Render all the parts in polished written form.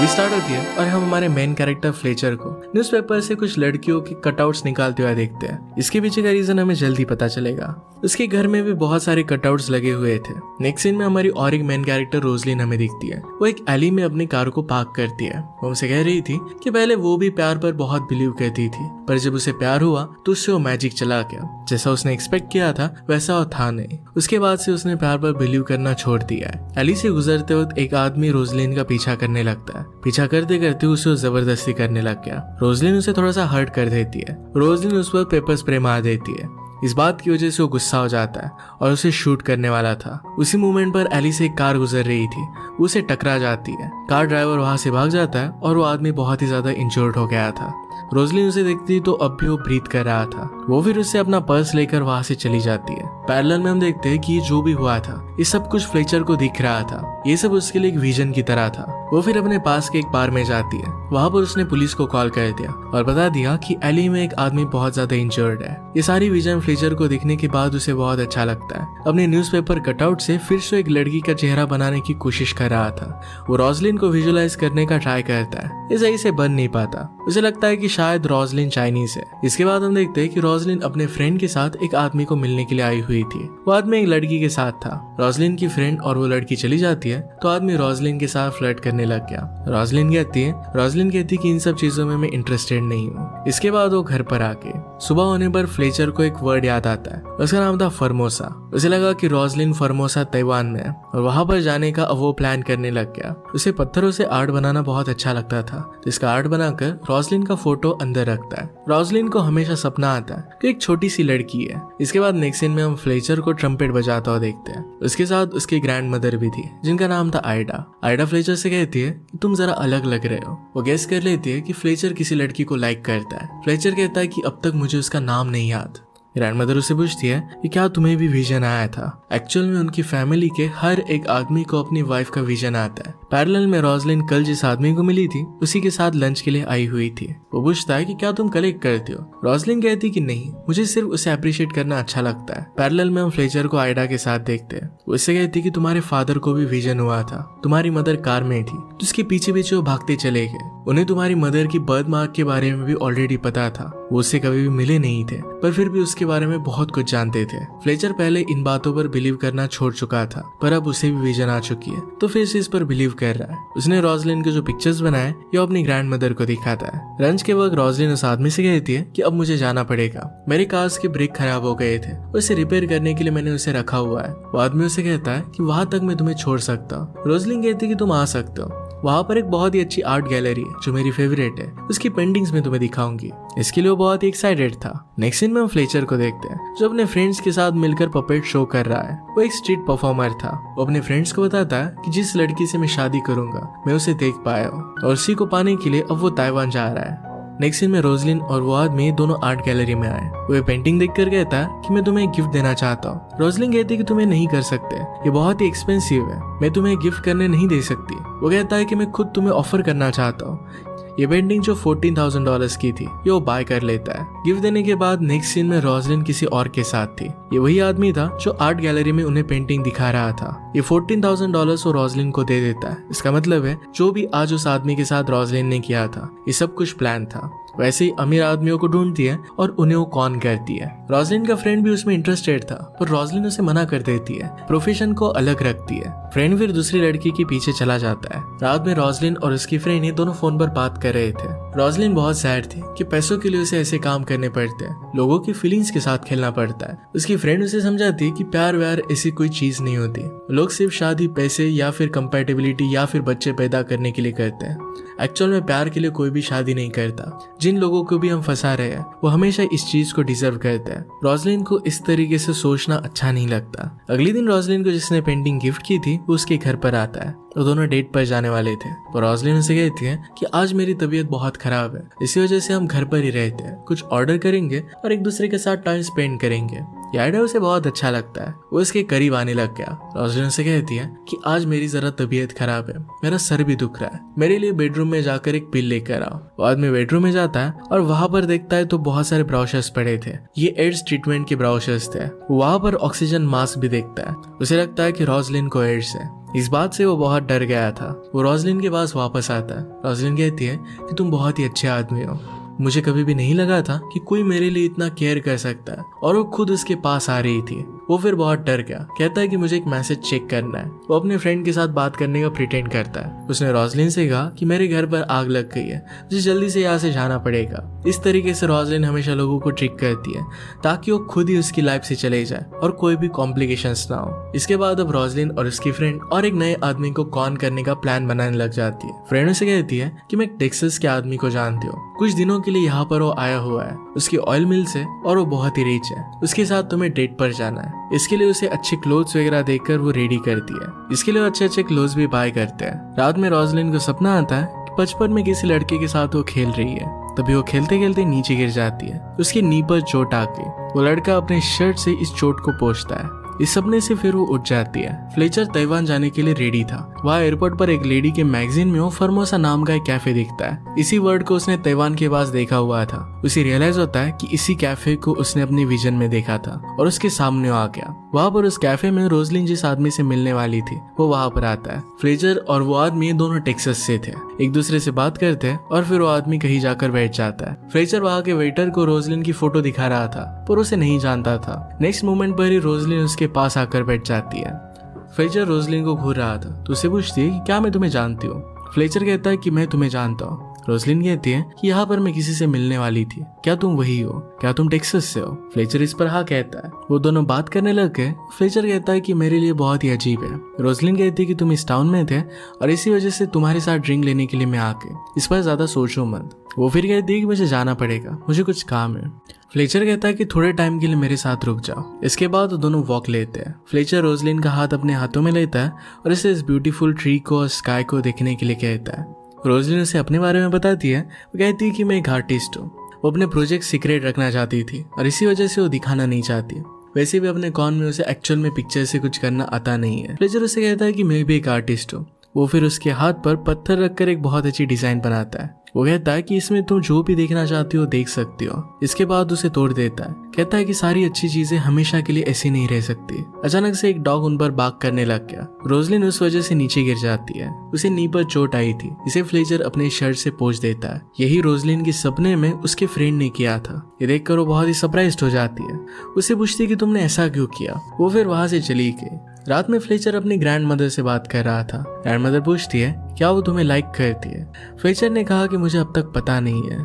Movie start होती है और हम हमारे मेन कैरेक्टर फ्लेचर को न्यूज़पेपर से कुछ लड़कियों के कटआउट्स निकालते हुए देखते हैं। इसके पीछे का रीजन हमें जल्दी पता चलेगा। उसके घर में भी बहुत सारे कटआउट्स लगे हुए थे। नेक्स्ट सीन में हमारी और एक मेन कैरेक्टर रोजलिन हमें दिखती है। वो एक एली में अपनी कार को पार्क करती है। वो हमसे कह रही थी कि पहले वो भी प्यार पर बहुत बिलीव करती थी, पर जब उसे प्यार हुआ तो उससे वो मैजिक चला गया। जैसा उसने एक्सपेक्ट किया था वैसा वो था नहीं। उसके बाद से उसने प्यार पर बिलीव करना छोड़ दिया है। एली से गुजरते वक्त एक आदमी रोजलिन का पीछा करने लगता है। पीछा करते करते उसे वो जबरदस्ती करने लग गया। रोजलिन उसे थोड़ा सा हर्ट कर देती है। रोजलिन उस पर पेपर स्प्रे मार देती है। इस बात की वजह से वो गुस्सा हो जाता है और उसे शूट करने वाला था। उसी मोमेंट पर एली से एक कार गुजर रही थी, उसे टकरा जाती है। कार ड्राइवर वहां से भाग जाता है और वो आदमी बहुत ही ज्यादा इंजर्ड हो गया था। रोजलिन उसे देखती तो अब भी वो ब्रीथ कर रहा था। वो फिर उससे अपना पर्स लेकर वहां से चली जाती है। पैरेलल में हम देखते हैं कि ये जो भी हुआ था ये सब कुछ फ्लेचर को दिख रहा था। ये सब उसके लिए एक विजन की तरह था। वो फिर अपने पास के एक बार में जाती है। वहां पर उसने पुलिस को कॉल कर दिया और बता दिया कि एली में एक आदमी बहुत ज्यादा इंजर्ड है। ये सारी विजन फ्लेचर को दिखने के बाद उसे बहुत अच्छा लगता है। अपने न्यूज़पेपर कटआउट से फिर से एक लड़की का चेहरा बनाने की कोशिश कर रहा था। वो रोजलिन को विजुअलाइज करने का ट्राई करता है। ये सही से बन नहीं पाता। उसे लगता है कि शायद रोजलिन चाइनीज है। इसके बाद हम देखते हैं कि रोजलिन अपने फ्रेंड के साथ एक आदमी को मिलने के लिए आई हुई थी। वो आदमी एक लड़की के साथ था। रोजलिन की फ्रेंड और वो लड़की चली जाती है तो आदमी रोजलिन के साथ फ्लर्ट करने लग गया। रोजलिन कहती कि इन सब चीजों में मैं इंटरेस्टेड नहीं हूँ। इसके बाद वो घर पर आके सुबह होने पर फ्लेचर को एक वर्ड याद आता है। उसका नाम था फॉर्मोसा। उसे लगा कि रोजलिन फॉर्मोसा ताइवान में है और वहां पर जाने का वो प्लान करने लग गया। उसे पत्थरों से आर्ट बनाना बहुत अच्छा लगता था, तो इसका आर्ट बनाकर रोजलिन का फोटो अंदर रखता है। रोजलिन को हमेशा सपना आता है कि एक छोटी सी लड़की है। इसके बाद नेक्स्ट सीन में हम फ्लेचर को ट्रम्पेट बजाता हुआ देखते हैं। उसके साथ उसकी ग्रैंड मदर भी थी जिनका नाम था आइडा। आइडा फ्लेचर से कहती है कि तुम जरा अलग लग रहे हो। वो गेस कर लेती है कि फ्लेचर किसी लड़की को लाइक करता है। फ्लेचर कहता है कि अब तक मुझे उसका नाम नहीं याद। ग्रैंड मदर उससे पूछती है कि क्या तुम्हें भी विजन आया था। एक्चुअल में उनकी फैमिली के हर एक आदमी को अपनी वाइफ का विजन आता है। पैरेलल में रोजलिन कल जिस आदमी को मिली थी उसी के साथ लंच के लिए आई हुई थी। वो पूछता है कि क्या तुम कलेक्ट करते हो। रोजलिन कहती कि नहीं, मुझे सिर्फ उसे अप्रिशिएट करना अच्छा लगता है। पैरेलल में हम फ्लेचर को आइडा के साथ देखते हैं। वो उससे कहती कि तुम्हारे फादर को भी विजन हुआ था। तुम्हारी मदर कार में थी तो उसके पीछे पीछे वो भागते चले गए। उन्हें तुम्हारी मदर की बर्थ मार्क के बारे में भी ऑलरेडी पता था। वो उससे कभी भी मिले नहीं थे पर फिर भी उसके बारे में बहुत कुछ जानते थे। फ्लेचर पहले इन बातों पर बिलीव करना छोड़ चुका था पर अब उसे भी विजन आ चुकी है तो फिर से इस पर बिलीव कर रहा है। उसने रोजलिन के जो पिक्चर्स बनाए ये अपनी ग्रैंड मदर को दिखाता है। लंच के वक्त रोजलिन उस आदमी से कहती है कि अब मुझे जाना पड़ेगा। मेरे कार्स के ब्रेक खराब हो गए थे, उसे रिपेयर करने के लिए मैंने उसे रखा हुआ है। वो आदमी उसे कहता है कि वहां तक मैं तुम्हें छोड़ सकता हूँ। रोजलिन कहती है कि तुम आ सकते हो। वहां पर एक बहुत ही अच्छी आर्ट गैलरी है जो मेरी फेवरेट है, उसकी पेंटिंग्स में तुम्हें दिखाऊंगी। इसके लिए वो बहुत ही एक्साइटेड था। नेक्स्ट सीन में हम फ्लेचर को देखते हैं जो अपने फ्रेंड्स के साथ मिलकर पपेट शो कर रहा है। वो एक स्ट्रीट परफॉर्मर था। वो अपने फ्रेंड्स को बताता है कि जिस लड़की से मैं शादी करूंगा मैं उसे देख पाया हूँ और उसी को पाने के लिए अब वो ताइवान जा रहा है। नेक्स्ट सीन में रोजलिन और वो आदमी दोनों आर्ट गैलरी में आए। वो पेंटिंग देखकर कहता है कि मैं तुम्हें एक गिफ्ट देना चाहता हूँ। रोजलिन कहती है कि तुम्हें नहीं कर सकते, ये बहुत ही एक्सपेंसिव है, मैं तुम्हें गिफ्ट करने नहीं दे सकती। वो कहता है कि मैं खुद तुम्हें ऑफर करना चाहता हूँ। ये पेंटिंग जो $14,000 की थी ये वो बाय कर लेता है। गिफ्ट देने के बाद नेक्स्ट सीन में रोजलिन किसी और के साथ थी। ये वही आदमी था जो आर्ट गैलरी में उन्हें पेंटिंग दिखा रहा था। ये $14,000 वो रोजलिन को दे देता है। इसका मतलब है जो भी आज उस आदमी के साथ रोजलिन ने किया था ये सब कुछ प्लान था। वैसे ही अमीर आदमियों को ढूंढती है और उन्हें वो कॉन करती है। रोजलिन का फ्रेंड भी उसमें इंटरेस्टेड था पर रोजलिन उसे मना कर देती है, प्रोफेशन को अलग रखती है। फ्रेंड फिर दूसरी लड़की के पीछे चला जाता है। रात में रोजलिन और उसकी फ्रेंड ये दोनों फोन पर बात कर रहे थे। रोजलिन बहुत सैड थी कि पैसों के लिए उसे ऐसे काम करने पड़ते हैं, लोगों की फीलिंग्स के साथ खेलना पड़ता है। उसकी फ्रेंड उसे समझाती है कि प्यार व्यार ऐसी कोई चीज नहीं होती, लोग सिर्फ शादी पैसे या फिर कंपैटिबिलिटी या फिर बच्चे पैदा करने के लिए करते हैं। एक्चुअल में प्यार के लिए कोई भी शादी नहीं करता। जिन लोगों को भी हम फंसा रहे हैं वो हमेशा इस चीज को डिजर्व करते हैं। रोजलिन को इस तरीके से सोचना अच्छा नहीं लगता। अगले दिन रोजलिन को जिसने पेंटिंग गिफ्ट की थी वो उसके घर पर आता है। वो दोनों डेट पर जाने वाले थे तो रोजलिन उसे कहती है कि आज मेरी तबीयत बहुत खराब है, इसी वजह से हम घर पर ही रहते हैं, कुछ ऑर्डर करेंगे और एक दूसरे के साथ टाइम स्पेंड करेंगे। ये आइडिया उसे बहुत अच्छा लगता है। वो इसके करीब आने लग गया। रोजलिन से कहती है कि आज मेरी जरा तबीयत खराब है, मेरा सर भी दुख रहा है, मेरे लिए बेडरूम में जाकर एक पिल लेकर आओ। वो आदमी बेडरूम में जाता है और वहां पर देखता है तो बहुत सारे ब्राउशर्स पड़े थे। ये एड्स ट्रीटमेंट के ब्राउशर्स थे। वहां पर ऑक्सीजन मास्क भी देखता है। उसे लगता है कि रोजलिन को एड्स है। इस बात से वो बहुत डर गया था। वो रोजलिन के पास वापस आता है। रोजलिन कहती है कि तुम बहुत ही अच्छे आदमी हो, मुझे कभी भी नहीं लगा था कि कोई मेरे लिए इतना केयर कर सकता है। और वो खुद उसके पास आ रही थी। वो फिर बहुत डर गया, कहता है कि मुझे एक मैसेज चेक करना है। वो अपने फ्रेंड के साथ बात करने का प्रिटेंड करता है। उसने रोजलिन से कहा कि मेरे घर पर आग लग गई है, मुझे जल्दी से यहाँ से जाना पड़ेगा। इस तरीके से रोजलिन हमेशा लोगों को ट्रिक करती है ताकि वो खुद ही उसकी लाइफ से चले जाए और कोई भी कॉम्प्लिकेशंस ना हो। इसके बाद अब रोजलिन और उसकी फ्रेंड और एक नए आदमी को कॉन करने का प्लान बनाने लग जाती है। फ्रेंड उसे कहती है कि मैं टेक्सास के आदमी को जानती हूँ, कुछ दिनों के लिए यहाँ पर वो आया हुआ है, उसकी ऑयल मिल से, और वो बहुत ही रिच है। उसके साथ तुम्हें डेट पर जाना है। इसके लिए उसे अच्छे क्लोथ्स वगैरह देकर वो रेडी करती है। इसके लिए अच्छे अच्छे क्लोथ्स भी बाय करते हैं। रात में रोजलिन को सपना आता है कि बचपन में किसी लड़के के साथ वो खेल रही है। तभी वो खेलते खेलते नीचे गिर जाती है। उसकी नी पर चोट आ गई। वो लड़का अपने शर्ट से इस चोट को पोंछता है। इस सपने से फिर वो उठ जाती है। फ्लेचर ताइवान जाने के लिए रेडी था। वहाँ एयरपोर्ट पर एक लेडी के मैगजीन में वो फॉर्मोसा नाम का एक कैफे दिखता है। इसी वर्ड को उसने ताइवान के पास देखा हुआ था। उसे रियलाइज होता है कि इसी कैफे को उसने अपने विजन में देखा था और उसके सामने आ गया। वहाँ पर उस कैफे में रोजलिन जिस आदमी से मिलने वाली थी वो वहाँ पर आता है। फ्लेचर और वो आदमी दोनों टेक्सास से थे। एक दूसरे से बात करते हैं और फिर वो आदमी कहीं जाकर बैठ जाता है। फ्लेचर वहाँ के वेटर को रोजलिन की फोटो दिखा रहा था पर उसे नहीं जानता था। नेक्स्ट मोमेंट पर ही रोजलिन उसके पास आकर बैठ जाती है। फ्लेचर रोजलिन को घूर रहा था तो उसे पूछती है कि क्या मैं तुम्हें जानती हूँ। फ्लेचर कहता है कि मैं तुम्हें जानता हूँ। रोजलिन कहती है कि यहाँ पर मैं किसी से मिलने वाली थी, क्या तुम वही हो? क्या तुम टेक्सास से हो? फ्लेचर इस पर हाँ कहता है। वो दोनों बात करने लग गए। फ्लेचर कहता है कि मेरे लिए बहुत ही अजीब है। रोजलिन कहती है कि तुम इस टाउन में थे और इसी वजह से तुम्हारे साथ ड्रिंक लेने के लिए मैं आ गई, इस पर ज्यादा सोचो मत। वो फिर कहती है कि मुझे जाना पड़ेगा, मुझे कुछ काम है। फ्लेचर कहता है कि थोड़े टाइम के लिए मेरे साथ रुक जाओ। इसके बाद वो दोनों वॉक लेते हैं। फ्लेचर रोजलिन का हाथ अपने हाथों में लेता है और इसे इस ब्यूटीफुल ट्री को और स्काई को देखने के लिए कहता है। रोजलिन उसे अपने बारे में बताती है। वो कहती है कि मैं एक आर्टिस्ट हूँ। वो अपने प्रोजेक्ट सीक्रेट रखना चाहती थी और इसी वजह से वो दिखाना नहीं चाहती। वैसे भी अपने कॉन में उसे एक्चुअल में पिक्चर से कुछ करना आता नहीं है। फ्लेचर उसे कहता है कि मैं भी एक आर्टिस्ट हूँ। वो फिर उसके हाथ पर पत्थर रखकर एक बहुत अच्छी डिजाइन बनाता है। वो कहता है कि इसमें तुम जो भी देखना चाहती हो देख सकती हो। इसके बाद उसे तोड़ देता है। कहता है कि सारी अच्छी चीजें हमेशा के लिए ऐसी नहीं रह सकती। अचानक से एक डॉग उन पर बाग करने लग गया। रोजलिन उस वजह से नीचे गिर जाती है। उसे नी पर चोट आई थी। इसे फ्लेचर अपने शर्ट से पोंछ देता है। यही रोजलिन के सपने में उसके फ्रेंड ने किया था। ये देखकर वो बहुत ही सरप्राइज्ड हो जाती है। उसे पूछती है कि तुमने ऐसा क्यों किया। वो फिर वहां से चली गई। रात में फ्लेचर अपनी ग्रैंड मदर से बात कर रहा था। ग्रैंड मदर पूछती है क्या वो तुम्हें लाइक करती है। फ्लेचर ने कहा कि मुझे अब तक पता नहीं है।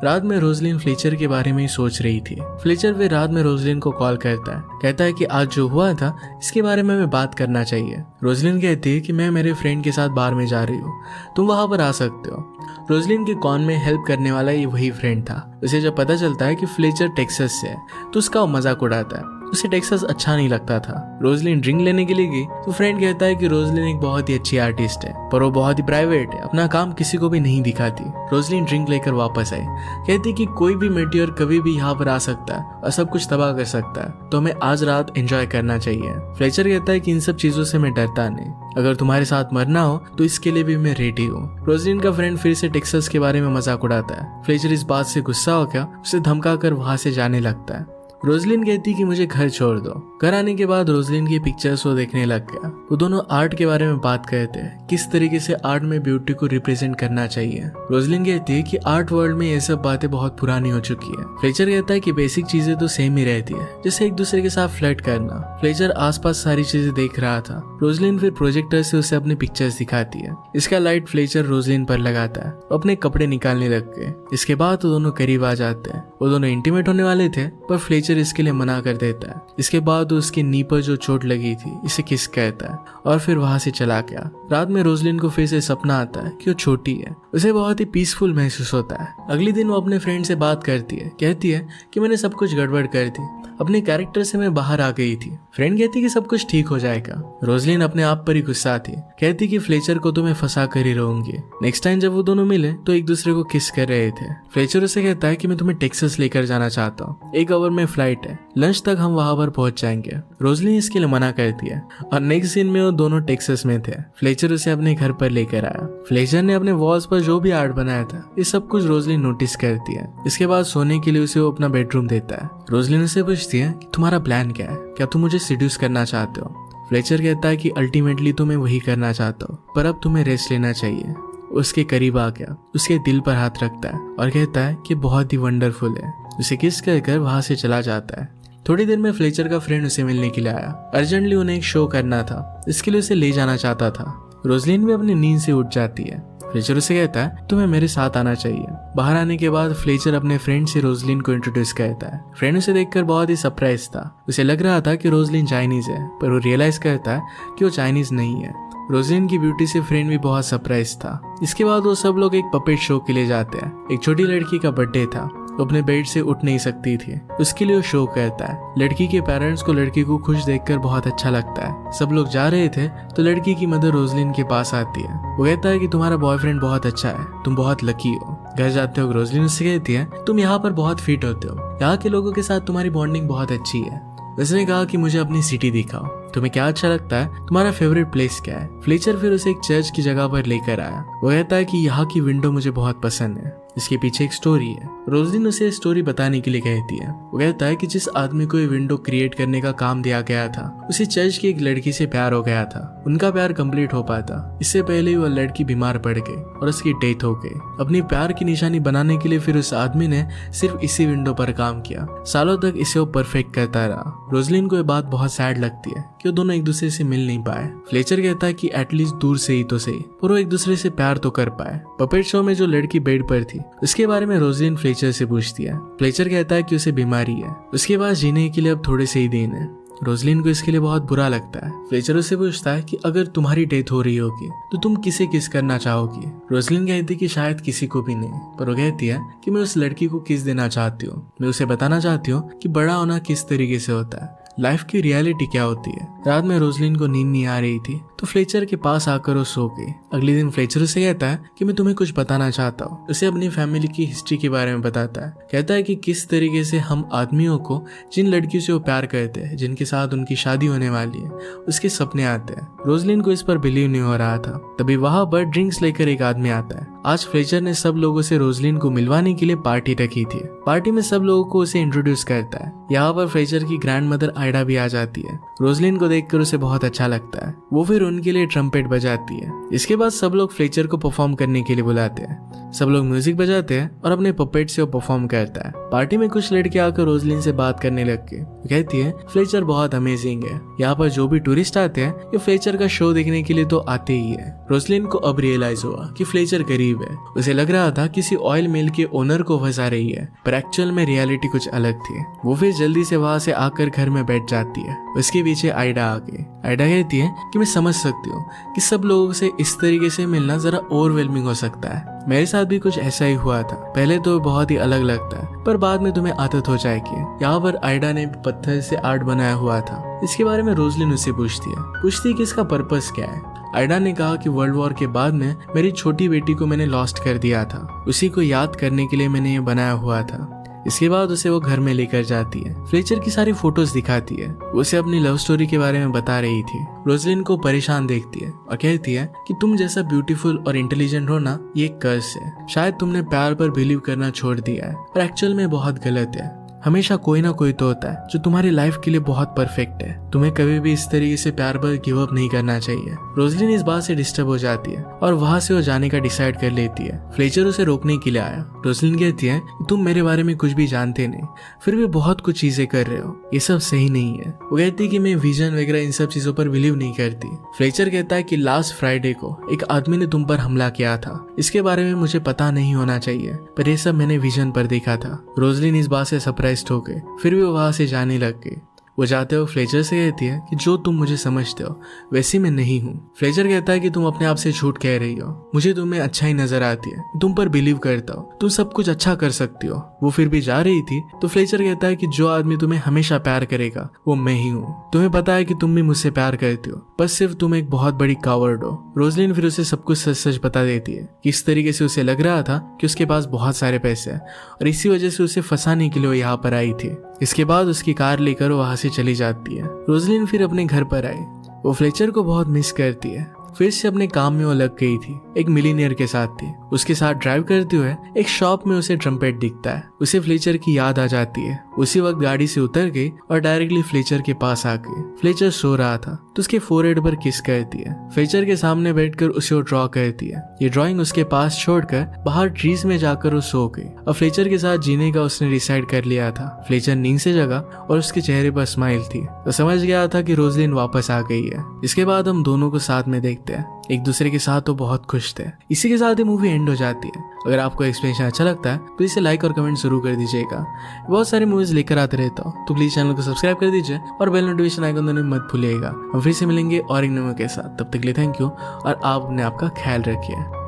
रात में रोजलिन फ्लेचर के बारे में ही सोच रही थी। फ्लेचर वे रात में रोजलिन को कॉल करता है। कहता है कि आज जो हुआ था इसके बारे में हमें बात करना चाहिए। रोजलिन कहती है कि मैं मेरे फ्रेंड के साथ बार में जा रही हूँ, तुम वहां पर आ सकते हो। रोजलिन के कॉन में हेल्प करने वाला ये वही फ्रेंड था। उसे जब पता चलता है कि फ्लेचर टेक्सास से है तो उसका वो मजाक उड़ाता है। उसे टेक्सास अच्छा नहीं लगता था। रोजलिन ड्रिंक लेने के लिए गई तो फ्रेंड कहता है कि रोजलिन एक बहुत ही अच्छी आर्टिस्ट है पर वो बहुत ही प्राइवेट है, अपना काम किसी को भी नहीं दिखाती। रोजलिन ड्रिंक लेकर वापस आई। कहती कि कोई भी मेटियोर कभी भी यहाँ पर आ सकता है और सब कुछ तबाह कर सकता है, तो हमें आज रात एंजॉय करना चाहिए। फ्लेचर कहता है कि इन सब चीजों से मैं डरता नहीं, अगर तुम्हारे साथ मरना हो तो इसके लिए भी मैं रेडी हूँ। रोजलिन का फ्रेंड फिर से टेक्सास के बारे में मजाक उड़ाता है। फ्लेचर इस बात से गुस्सा होकर उसे धमका कर वहां से जाने लगता है। रोजलिन कहती कि मुझे घर छोड़ दो। घर आने के बाद रोजलिन की पिक्चर्स वो देखने लग गया। वो दोनों आर्ट के बारे में बात करते हैं, किस तरीके से आर्ट में ब्यूटी को रिप्रेजेंट करना चाहिए। रोजलिन कहती है कि आर्ट वर्ल्ड में ये सब बातें बहुत पुरानी हो चुकी है। फ्लेचर कहता है कि बेसिक चीजें तो सेम ही रहती है, जैसे एक दूसरे के साथ फ्लर्ट करना। फ्लेचर आसपास सारी चीजें देख रहा था। रोजलिन फिर प्रोजेक्टर से उसे अपनी पिक्चर्स दिखाती है। इसका लाइट फ्लेचर रोजलिन पर लगाता है। अपने कपड़े निकालने लग गए। इसके बाद वो दोनों करीब आ जाते हैं। वो दोनों इंटीमेट होने वाले थे पर फ्लेचर इसके लिए मना कर देता है। इसके बाद उसकी नी पर जो चोट लगी थी इसे किस कहता है और फिर वहां से चला गया। रात में रोजलिन को फिर से सपना आता है कि वो छोटी है। उसे बहुत ही पीसफुल महसूस होता है। अगले दिन वो अपने फ्रेंड से बात करती है। कहती है कि मैंने सब कुछ गड़बड़ कर दी, अपने कैरेक्टर से मैं बाहर आ गई थी। फ्रेंड कहती कि सब कुछ ठीक हो जाएगा। रोजलिन अपने आप पर ही गुस्सा थी। कहती कि फ्लेचर को तो मैं फंसा कर ही रहूंगी। नेक्स्ट टाइम जब वो दोनों मिले तो एक दूसरे को किस कर रहे थे। फ्लेचर उसे कहता है कि मैं तुम्हें टेक्सास लेकर जाना चाहता हूँ, 1 आवर में फ्लाइट है, लंच तक हम वहां पर पहुंच जाएंगे। रोजलिन इसके लिए मना करती है और नेक्स्ट दिन में वो दोनों टेक्सास में थे। फ्लेचर उसे अपने घर पर लेकर आया। फ्लेचर ने अपने वॉल्स पर जो भी आर्ट बनाया था ये सब कुछ रोजलिन नोटिस करती है। इसके बाद सोने के लिए उसे वो अपना बेडरूम देता है। रोजलिन उसे पूछती है कि तुम्हारा प्लान क्या है, क्या तुम मुझे सिड्यूस करना चाहते हो। फ्लेचर कहता है कि अल्टीमेटली तो मैं वही करना चाहता हूँ, पर अब तुम्हें रेस्ट लेना चाहिए। उसके करीब आ गया, उसके दिल पर हाथ रखता है और कहता है कि बहुत ही वंडरफुल है। उसे किस कर वहां से चला जाता है। थोड़ी देर में फ्लेचर का फ्रेंड उसे मिलने के लिए आया। अर्जेंटली उन्हें एक शो करना था, इसके लिए उसे ले जाना चाहता था। रोजलिन भी अपनी नींद से उठ जाती है। फ्लेचर उसे कहता है तुम्हें मेरे साथ आना चाहिए। बाहर आने के बाद फ्लेचर अपने फ्रेंड से रोजलिन को इंट्रोड्यूस करता है। फ्रेंड उसे देखकर बहुत ही सरप्राइज था। उसे लग रहा था कि रोजलिन चाइनीज है, पर वो रियलाइज करता है कि वो चाइनीज नहीं है। रोजलिन की ब्यूटी से फ्रेंड भी बहुत सरप्राइज था। इसके बाद वो सब लोग एक पपेट शो के लिए जाते हैं। एक छोटी लड़की का बर्थडे था, वो अपने बेड से उठ नहीं सकती थी, उसके लिए वो शो करता है। लड़की के पेरेंट्स को लड़की को खुश देखकर बहुत अच्छा लगता है। सब लोग जा रहे थे तो लड़की की मदर रोजलिन के पास आती है। वो कहता है कि तुम्हारा बॉयफ्रेंड बहुत अच्छा है, तुम बहुत लकी हो। घर जाते हो रोजलिन उससे कहती है तुम यहाँ पर बहुत फिट होते हो, यहाँ के लोगों के साथ तुम्हारी बॉन्डिंग बहुत अच्छी है। उसने कहा कि मुझे अपनी सिटी दिखाओ, तुम्हें क्या अच्छा लगता है, तुम्हारा फेवरेट प्लेस क्या है। फ्लेचर फिर उसे एक चर्च की जगह पर लेकर आया। वो कहता है कि यहाँ की विंडो मुझे बहुत पसंद है, इसके पीछे एक स्टोरी है। रोजलिन उसे स्टोरी बताने के लिए कहती है। वो कहता है कि जिस आदमी को ये विंडो क्रिएट करने का काम दिया गया था, उसे चर्च की एक लड़की से प्यार हो गया था। उनका प्यार कंप्लीट हो पाता, इससे पहले वह लड़की बीमार पड़ गई और उसकी डेथ हो गई। अपनी प्यार की निशानी बनाने के लिए फिर उस आदमी ने सिर्फ इसी विंडो पर काम किया। सालों तक इसे वो परफेक्ट करता रहा। रोजलिन को ये बात बहुत सैड लगती है कि वो दोनों एक दूसरे से मिल नहीं पाए। फ्लेचर कहता है कि एटलीस्ट दूर से ही तो सही, पर वो एक दूसरे से प्यार तो कर पाए। पपेट शो में जो लड़की बेड पर थी, उसके बारे में रोजलिन फ्लेचर से पूछती है। फ्लेचर कहता है कि उसे बीमारी है, उसके पास जीने के लिए अब थोड़े से ही दिन है। रोजलिन को इसके लिए बहुत बुरा लगता है। फ्लेचर उससे पूछता है कि अगर तुम्हारी डेथ हो रही होगी तो तुम किसे किस करना चाहोगी। रोजलिन कहती है कि शायद किसी को भी नहीं, पर वो कहती है कि मैं उस लड़की को किस देना चाहती हूँ। मैं उसे बताना चाहती हूँ कि बड़ा होना किस तरीके से होता है, लाइफ की रियलिटी क्या होती है। रात में रोजलिन को नींद नहीं आ रही थी तो फ्लेचर के पास आकर वो सो गई। अगले दिन फ्लेचर उसे कहता है कि मैं तुम्हें कुछ बताना चाहता हूँ। उसे अपनी फैमिली की हिस्ट्री के बारे में बताता है। कहता है कि किस तरीके से हम आदमियों को जिन लड़कियों से वो प्यार करते हैं, जिनके साथ उनकी शादी होने वाली है, उसके सपने आते हैं। रोजलिन को इस पर बिलीव नहीं हो रहा था। तभी वहां पर ड्रिंक्स लेकर एक आदमी आता है। आज फ्लेचर ने सब लोगों से रोजलिन को मिलवाने के लिए पार्टी रखी थी। पार्टी में सब लोगों को उसे इंट्रोड्यूस करता है। यहाँ पर फ्लेचर की ग्रैंड मदर आइडा भी आ जाती है। रोजलिन को देखकर उसे बहुत अच्छा लगता है। वो फिर उनके लिए ट्रम्पेट बजाती है। इसके बाद सब लोग फ्लेचर को परफॉर्म करने के लिए बुलाते हैं। सब लोग म्यूजिक बजाते हैं और अपने पपेट से वो परफॉर्म करता है। पार्टी में कुछ लड़कियां आकर रोजलिन से बात करने लग गई। कहती है फ्लेचर बहुत अमेजिंग है। यहाँ पर जो भी टूरिस्ट आते हैं ये फ्लेचर का शो देखने के लिए तो आते ही है। रोजलिन को अब रियलाइज हुआ कि फ्लेचर गरीब है। उसे लग रहा था किसी ऑयल मिल के ओनर को फंसा रही है, पर एक्चुअल में रियलिटी कुछ अलग थी। वो फिर जल्दी से वहां से आकर घर में बैठ जाती है। उसके पीछे आइडा आ गई। आइडा कहती है कि मैं समझ सकती हूँ कि सब लोगों से इस तरीके से मिलना जरा ओवरवेलमिंग हो सकता है। मेरे साथ भी कुछ ऐसा ही हुआ था। पहले तो बहुत ही अलग लगता है, पर बाद में तुम्हें आदत हो जाएगी। यहाँ पर आइडा ने पत्थर से आर्ट बनाया हुआ था। इसके बारे में रोजलिन उससे पूछती है कि इसका पर्पस क्या है। आइडा ने कहा कि वर्ल्ड वॉर के बाद में मेरी छोटी बेटी को मैंने लॉस्ट कर दिया था, उसी को याद करने के लिए मैंने ये बनाया हुआ था। इसके बाद उसे वो घर में लेकर जाती है। फ्लेचर की सारी फोटोज दिखाती है। उसे अपनी लव स्टोरी के बारे में बता रही थी। रोजलिन को परेशान देखती है और कहती है कि तुम जैसा ब्यूटीफुल और इंटेलिजेंट हो ना, ये एक कर्स है। शायद तुमने प्यार पर बिलीव करना छोड़ दिया है, और एक्चुअल में बहुत गलत है। हमेशा कोई ना कोई तो होता है जो तुम्हारी लाइफ के लिए बहुत परफेक्ट है। तुम्हें कभी भी इस तरीके से प्यार पर गिव अप नहीं करना चाहिए। रोजलिन इस बात से डिस्टर्ब हो जाती है और वहां से वो जाने का डिसाइड कर लेती है। फ्लेचर उसे रोकने के लिए आया। रोजलिन कहती है तुम मेरे बारे में कुछ भी जानते नहीं, फिर भी बहुत कुछ चीजें कर रहे हो, ये सब सही नहीं है। वो कहती है कि मैं विजन वगैरह इन सब चीजों पर बिलीव नहीं करती। फ्लेचर कहता है कि लास्ट फ्राइडे को एक आदमी ने तुम पर हमला किया था। इसके बारे में मुझे पता नहीं होना चाहिए, पर यह सब मैंने विजन पर देखा था। रोजलिन इस बात से सरप्राइज हो गए, फिर भी वो वहां से जाने लग गई। वो जाते हुए फ्लेचर से कहती है कि जो तुम मुझे समझते हो वैसी मैं नहीं हूँ। फ्लेचर कहता है कि तुम अपने आप से झूठ कह रही हो, मुझे तुम्हें अच्छा ही नजर आती है, तुम पर बिलीव करता हो, तुम सब कुछ अच्छा कर सकती हो। वो फिर भी जा रही थी तो फ्लेचर कहता है कि जो आदमी तुम्हें हमेशा प्यार करेगा वो मैं ही हूँ। तुम्हें पता है कि तुम भी मुझसे प्यार करती हो, बस सिर्फ तुम एक बहुत बड़ी कावर्ड हो। रोजलिन फिर उसे सब कुछ सच सच बता देती है कि इस तरीके से उसे लग रहा था कि उसके पास बहुत सारे पैसे हैं और इसी वजह से उसे फंसाने के लिए वो यहाँ पर आई थी। इसके बाद उसकी कार लेकर वो वहां से चली जाती है। रोजलिन फिर अपने घर पर आई। वो फ्लेचर को बहुत मिस करती है। फिर से अपने काम में वो लग गई थी। एक मिलीनियर के साथ थी। उसके साथ ड्राइव करते हुए एक शॉप में उसे ट्रम्पेट दिखता है। उसे फ्लेचर की याद आ जाती है। उसी वक्त गाड़ी से उतर गई और डायरेक्टली फ्लेचर के पास आ गई। फ्लेचर सो रहा था तो उसके फोरहेड पर किस करती है। फ्लेचर के सामने बैठकर उसे वो ड्रॉ करती है। ये ड्राइंग उसके पास छोड़कर बाहर ट्रीज में जाकर वो सो गई और फ्लेचर के साथ जीने का उसने डिसाइड कर लिया था। फ्लेचर नींद से जगा और उसके चेहरे पर स्माइल थी, तो समझ गया था कि रोजलिन वापस आ गई है। इसके बाद हम दोनों को साथ में देखते हैं, एक दूसरे के साथ तो बहुत खुश थे। इसी के साथ ही मूवी एंड हो जाती है। अगर आपको एक्सप्लेनेशन अच्छा लगता है तो इसे लाइक और कमेंट जरूर कर दीजिएगा। बहुत सारी मूवीज लेकर आते रहता हूँ, तो प्लीज चैनल को सब्सक्राइब कर दीजिए और बेल नोटिफिकेशन आइकन देना मत भूलिएगा। हम फिर से मिलेंगे और एक नए के साथ, तब तक के लिए थैंक यू और आप अपने आपका ख्याल रखिए।